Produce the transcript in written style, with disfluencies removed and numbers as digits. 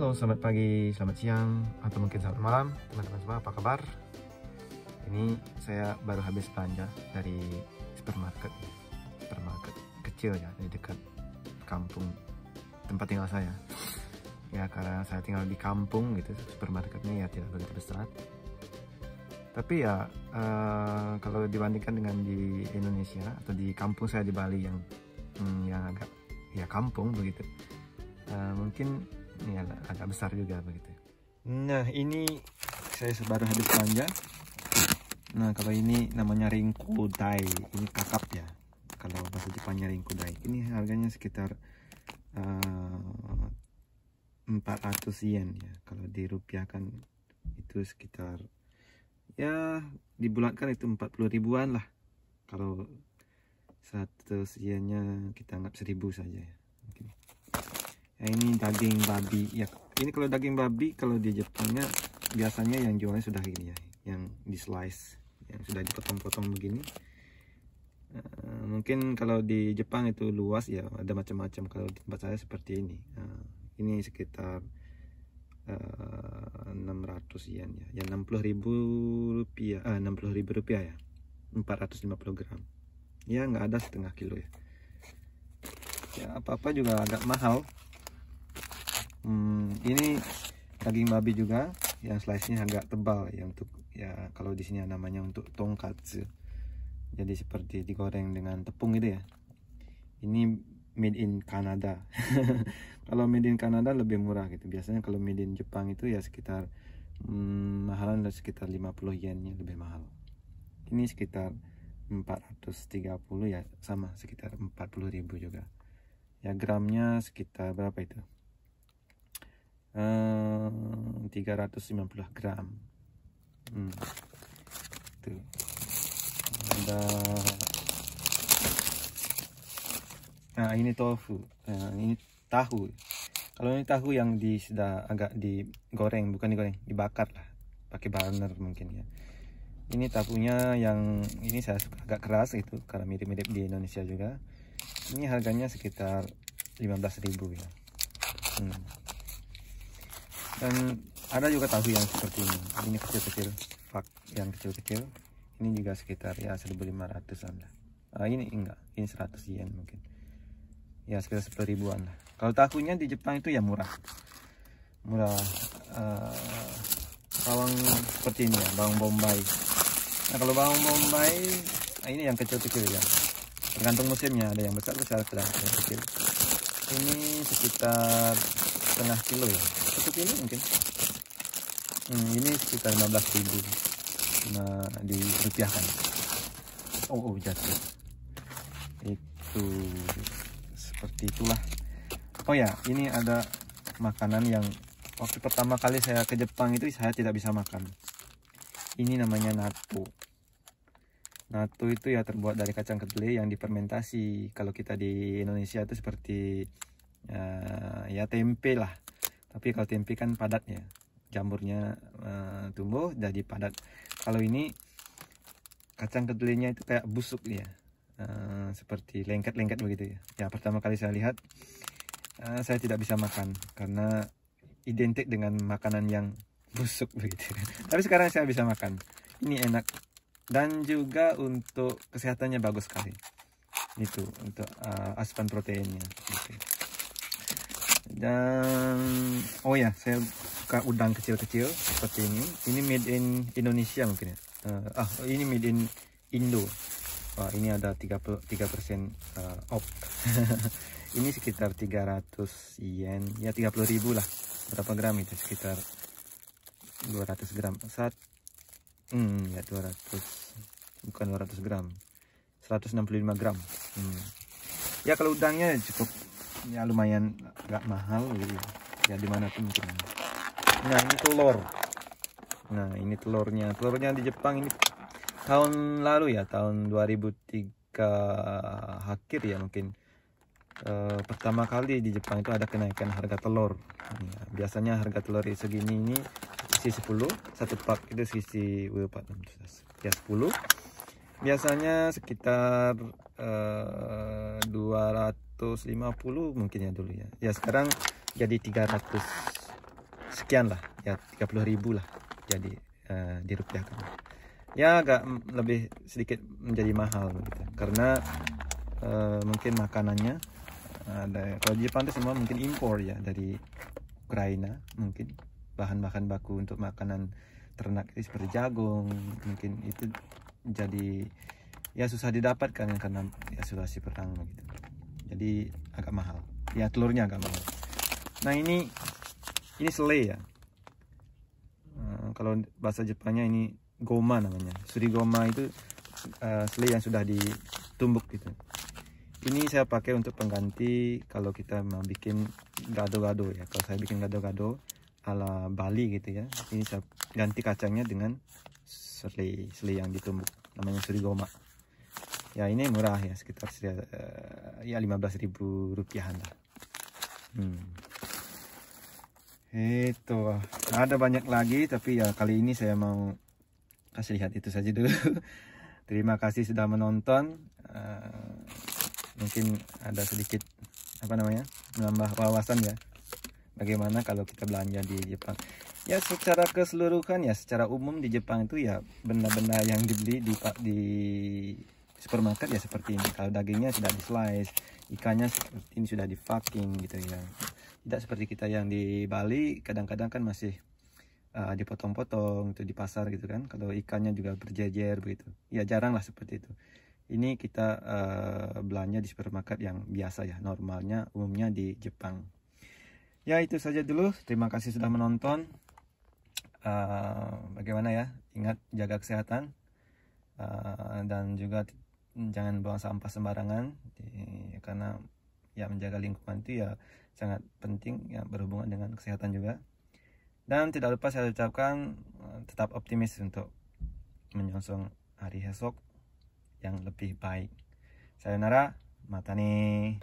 Halo, selamat pagi, selamat siang, atau mungkin selamat malam, teman-teman semua. Apa kabar? Ini saya baru habis belanja dari supermarket kecil ya, di dekat kampung tempat tinggal saya. Ya, karena saya tinggal di kampung gitu, supermarketnya ya tidak begitu besar. Tapi ya kalau dibandingkan dengan di Indonesia atau di kampung saya di Bali yang agak ya kampung begitu, mungkin ini agak besar juga begitu. Nah, ini saya baru habis belanja. Nah, kalau ini namanya rinkodai, ini kakap ya. Kalau bahasa Jepangnya rinkodai. Ini harganya sekitar 400 yen ya. Kalau dirupiahkan itu sekitar, ya dibulatkan itu 40 ribuan lah. Kalau 100 yennya kita anggap 1000 saja ya. Nah, ini daging babi ya. Ini kalau daging babi kalau di Jepangnya biasanya yang jualnya sudah gini ya, yang di slice, yang sudah dipotong-potong begini. Mungkin kalau di Jepang itu luas ya, ada macam-macam. Kalau di tempat saya seperti ini. Ini sekitar 600 yen ya, 60.000 rupiah, 60.000 rupiah ya, 450 gram. Ya nggak ada setengah kilo ya. Ya apa-apa juga agak mahal. Ini daging babi juga, yang slice-nya agak tebal ya, untuk ya kalau di sini namanya untuk tonkatsu. Jadi seperti digoreng dengan tepung gitu ya. Ini made in Canada. Kalau made in Canada lebih murah gitu. Biasanya kalau made in Jepang itu ya sekitar mahalan sekitar 50 yennya lebih mahal. Ini sekitar 430 ya, sama sekitar 40.000 juga. Ya gramnya sekitar berapa itu? 350 gram. Tuh. Ada. Nah, ini tofu. Nah, ini tahu. Kalau ini tahu yang sudah agak digoreng, bukan digoreng, dibakar lah, pakai burner mungkin ya. Ini tahunya yang ini saya suka agak keras itu, karena mirip-mirip di Indonesia juga. Ini harganya sekitar 15.000 ya. Dan ada juga tahu yang seperti ini kecil-kecil, pak yang kecil-kecil. Ini juga sekitar ya 1.500-an lah. Ini enggak, ini 100 yen mungkin. Ya sekitar 10 ribuan lah. Kalau tahunya di Jepang itu ya murah. Bawang seperti ini ya, bawang bombay. Nah, kalau bawang bombay, ini yang kecil-kecil ya. Tergantung musimnya, ada yang besar-besar, ada yang kecil. Ini sekitar setengah kilo ya, 1 kilo mungkin. Ini sekitar 15.000. Nah, dirupiahkan. Oh jatuh. Itu seperti itulah. Oh ya, ini ada makanan yang waktu pertama kali saya ke Jepang itu saya tidak bisa makan. Ini namanya natto. Natto itu ya terbuat dari kacang kedelai yang difermentasi. Kalau kita di Indonesia itu seperti ya tempe lah. Tapi kalau tempe kan padat ya, jamurnya tumbuh jadi padat. Kalau ini kacang kedelainya itu kayak busuk ya, seperti lengket-lengket begitu ya. Ya pertama kali saya lihat, saya tidak bisa makan karena identik dengan makanan yang busuk begitu. Tapi sekarang saya bisa makan. Ini enak dan juga untuk kesehatannya bagus sekali. Itu untuk asupan proteinnya. Gitu. Dan oh ya, saya suka udang kecil-kecil seperti ini. Ini made in Indonesia mungkin ya. Ini made in Indo. Ini ada 33% off. Ini sekitar 300 yen, ya 30.000 lah. Berapa gram itu? Sekitar 200 gram. Ya 200, bukan 200 gram, 165 gram. Ya kalau udangnya cukup, ya lumayan gak mahal gitu ya, dimanapun mungkin. Nah, ini telur. Nah, ini telurnya di Jepang ini tahun lalu ya, tahun 2003 akhir ya mungkin, pertama kali di Jepang itu ada kenaikan harga telur ya. Biasanya harga telur segini ini isi 10, satu pak itu isi ya 10. Biasanya sekitar 250 mungkin ya dulu ya. Ya sekarang jadi 300 sekian lah ya, 30.000 lah jadi dirupiahkan. Ya agak lebih sedikit menjadi mahal gitu, karena mungkin makanannya ada, kalau di Jepang itu semua mungkin impor ya dari Ukraina, mungkin bahan-bahan baku untuk makanan ternak itu seperti jagung, mungkin itu jadi ya susah didapatkan ya, karena ya situasi perang gitu, jadi agak mahal ya, telurnya agak mahal. Nah ini selai ya, kalau bahasa Jepangnya ini goma namanya, surigoma itu selai yang sudah ditumbuk gitu. Ini saya pakai untuk pengganti kalau kita mau bikin gado-gado ya. Kalau saya bikin gado-gado ala Bali gitu ya, ini saya ganti kacangnya dengan selai yang ditumbuk, namanya surigoma. Ya ini murah ya, sekitar ya 15.000 rupiahan lah. Itu ada banyak lagi, tapi ya kali ini saya mau kasih lihat itu saja dulu. Terima kasih sudah menonton. Mungkin ada sedikit menambah wawasan ya, bagaimana kalau kita belanja di Jepang. Ya secara keseluruhan ya, secara umum di Jepang itu ya benda-benda yang dibeli di supermarket ya seperti ini. Kalau dagingnya sudah di slice, ikannya seperti ini sudah di packing gitu ya. Tidak seperti kita yang di Bali, kadang-kadang kan masih dipotong-potong itu di pasar gitu kan. Kalau ikannya juga berjejer begitu, ya jarang lah seperti itu. Ini kita belanja di supermarket yang biasa ya, normalnya umumnya di Jepang. Ya itu saja dulu, terima kasih sudah menonton. Bagaimana ya, ingat jaga kesehatan, dan juga jangan buang sampah sembarangan, karena ya menjaga lingkungan itu ya sangat penting ya, berhubungan dengan kesehatan juga. Dan tidak lupa saya ucapkan tetap optimis untuk menyongsong hari esok yang lebih baik. Sayonara, mata nih.